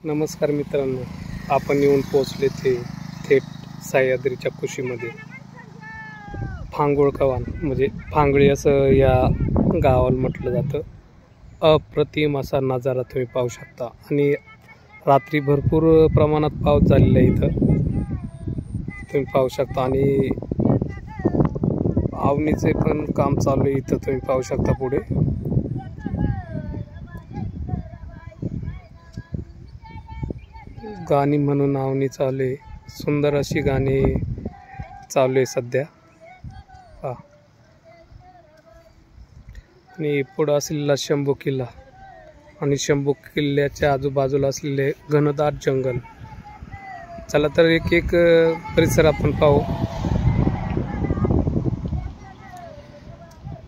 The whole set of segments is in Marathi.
नमस्कार मित्रांनो, आपण येऊन पोहोचले थेट सह्याद्रीच्या कुशीमध्ये. फांगोळ कवान म्हणजे फांगळी असं या गावाला म्हटलं जातं. अप्रतिम असा नजारा तुम्ही पाहू शकता आणि रात्री भरपूर प्रमाणात पाऊस झालेला आहे इथं तुम्ही पाहू शकता. आणि आवणीचे पण काम चालू आहे इथं तुम्ही पाहू शकता. पुढे गाणी म्हणून आवणी चालू आहे, सुंदर अशी गाणी चालू आहे सध्या. आणि पुढं असलेला शंभू किल्ला आणि शंभू किल्ल्याच्या आजूबाजूला असलेले घनदाट जंगल. चला तर एक एक परिसर आपण पाहू.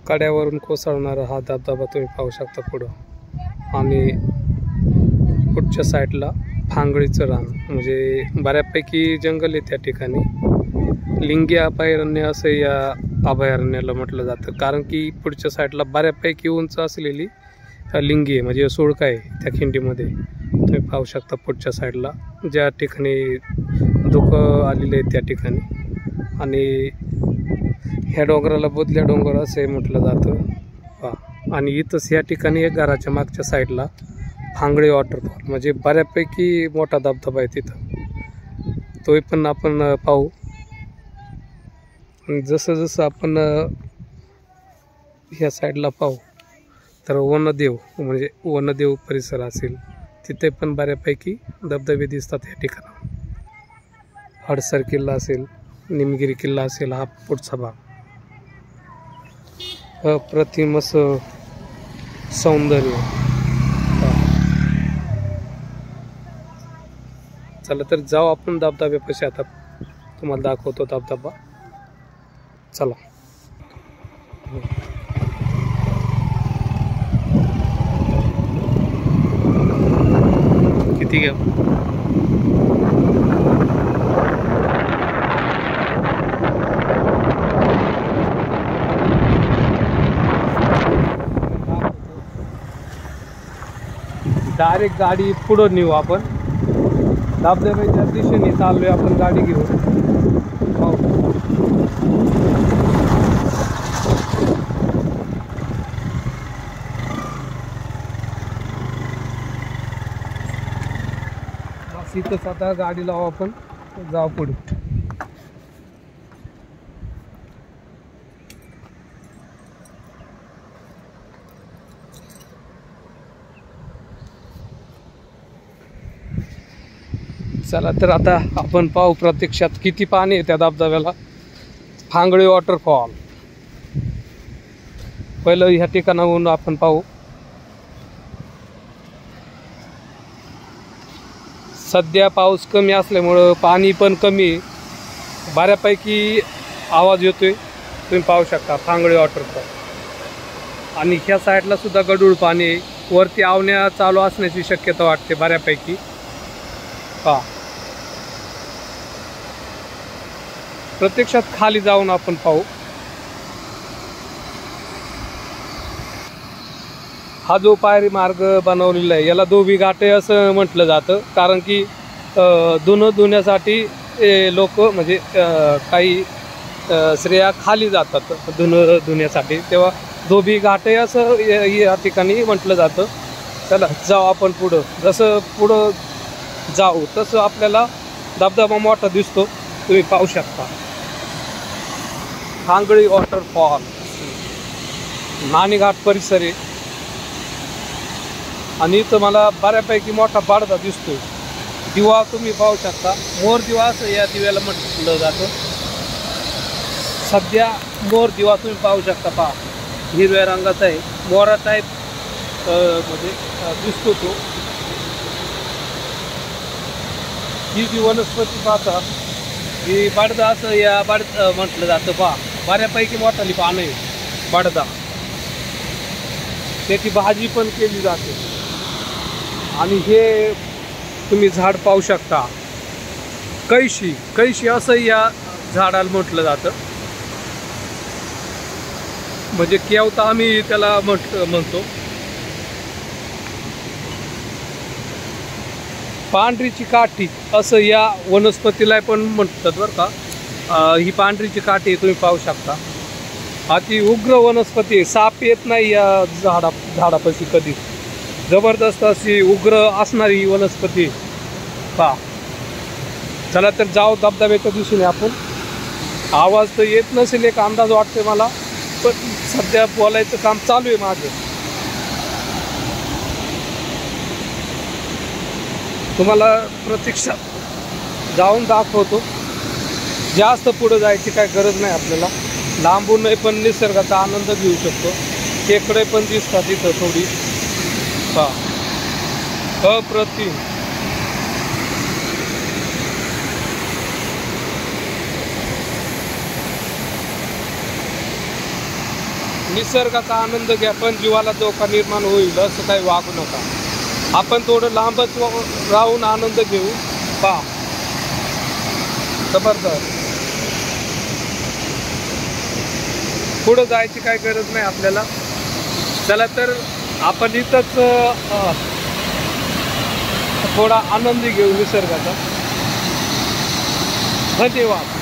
कड्यावरून कोसळणारा हा धबधबा तुम्ही पाहू शकता पुढं. आणि पुढच्या साईडला फांगळीचं रान म्हणजे बऱ्यापैकी जंगल आहे त्या ठिकाणी. लिंगी अभयारण्य असं या अभयारण्याला म्हटलं जातं, कारण की पुढच्या साईडला बऱ्यापैकी उंच असलेली लिंगी आहे म्हणजे सुळका आहे त्या खिंडीमध्ये तुम्ही पाहू शकता. पुढच्या साईडला ज्या ठिकाणी धुकं आलेले आहे त्या ठिकाणी. आणि ह्या डोंगराला बुदल्या डोंगर असे म्हटलं जातं. आणि इथंच या ठिकाणी एक घराच्या मागच्या साईडला फांगळी वॉटरफॉल म्हणजे बऱ्यापैकी मोठा धबधबा आहे तिथं, तो पण आपण पाहू. जसं जसं आपण ह्या साईडला पाहू तर वनदेव म्हणजे वनदेव परिसर असेल तिथे पण बऱ्यापैकी धबधबे दिसतात या ठिकाणी. हडसर किल्ला असेल, निमगिरी किल्ला असेल, हा पुढचा भाग. अप्रतिम असं सौंदर्य. चला तर जाऊ आपण धबधब्यापाशी. आता तुम्हाला दाखवतो धबधबा. चला. किती घ्या डायरेक्ट गाडी पुढं नेऊ आपण. धबधब्याच्या दिशेने चाललोय आपण गाडी घेऊन. बस इथंच आता गाडी लावू आपण, जाऊ पुढे. चला तर आता आपण पाहू प्रत्यक्षात किती पाणी आहे त्या धबधब्याला. फांगळी वॉटरफॉल पहिलं ह्या ठिकाणाहून आपण पाहू. सध्या पाऊस कमी असल्यामुळं पाणी पण कमी, बऱ्यापैकी आवाज येतोय तुम्ही पाहू शकता. फांगळी वॉटरफॉल आणि ह्या साईडला सुद्धा गडूळ पाणी आहे. वरती आवण्या चालू असण्याची शक्यता वाटते बऱ्यापैकी. प्रत्यक्षात खाली जाऊन आपण पाहू. हा जो पायरी मार्ग बनवलेला आहे याला धोबी घाटे असं म्हटलं जातं, कारण की धुणं धुण्यासाठी लोक म्हणजे काही स्त्रिया खाली जातात धुणं धुण्यासाठी, तेव्हा धोबी घाटे असं या ठिकाणी म्हटलं जातं. चला जाऊ आपण पुढं. जसं पुढं जाऊ तसं आपल्याला धबधबा मोठा दिसतो तुम्ही पाहू शकता. फांगळी वॉटरफॉल नाणेघाट परिसर आहे. आणि इथं मला बऱ्यापैकी मोठा पाडदा दिसतोय. दिवा तुम्ही पाहू शकता. मोर दिवा असं या दिव्याला म्हटलं जातं. सध्या मोर दिवा तुम्ही पाहू शकता. पहा, हिरव्या रंगाचा आहे, मोरा टाईप म्हणजे दिसतो तो. ही जी वनस्पती पाहता ही बडदा असं या म्हटलं जातं. पहा, बऱ्यापैकी मोठाली पानं आहे बडदा. त्याची भाजी पण केली जाते. आणि हे तुम्ही झाड पाहू शकता, कैशी असं या झाडाला म्हटलं जातं. म्हणजे केवता आम्ही त्याला म्हणतो. पांढरीची काठी असं या वनस्पतीला पण म्हणतात बरं का. ही पांढरीची काठी तुम्ही पाहू शकता. अति उग्र वनस्पती आहे. साप येत नाही या झाडापाशी कधी. जबरदस्त अशी उग्र असणारी ही वनस्पती पहा. चला तर जाऊ धबधब्याच्या दिशेने आपण. आवाज तर येत नसेल एक अंदाज वाटते मला, पण सध्या बोलायचं काम चालू आहे माझं. तुम्हाला प्रत्यक्षात जाऊन दाखवतो. जास्त पुढं जायची काय गरज नाही आपल्याला. लांबून पण निसर्गाचा आनंद घेऊ शकतो. टेकडे पण दिसतात इथं थोडी पहा. अप्रतिम. निसर्गाचा आनंद घ्या, पण जीवाला धोका निर्माण होईल असं काही वागू नका. आपण थोडं लांबच राहून आनंद घेऊ पहा. जबरदस्त. पुढं जायची काही गरज नाही आपल्याला. चला तर आपण इथंच थोडा आनंद घेऊ निसर्गाचा. धन्यवाद.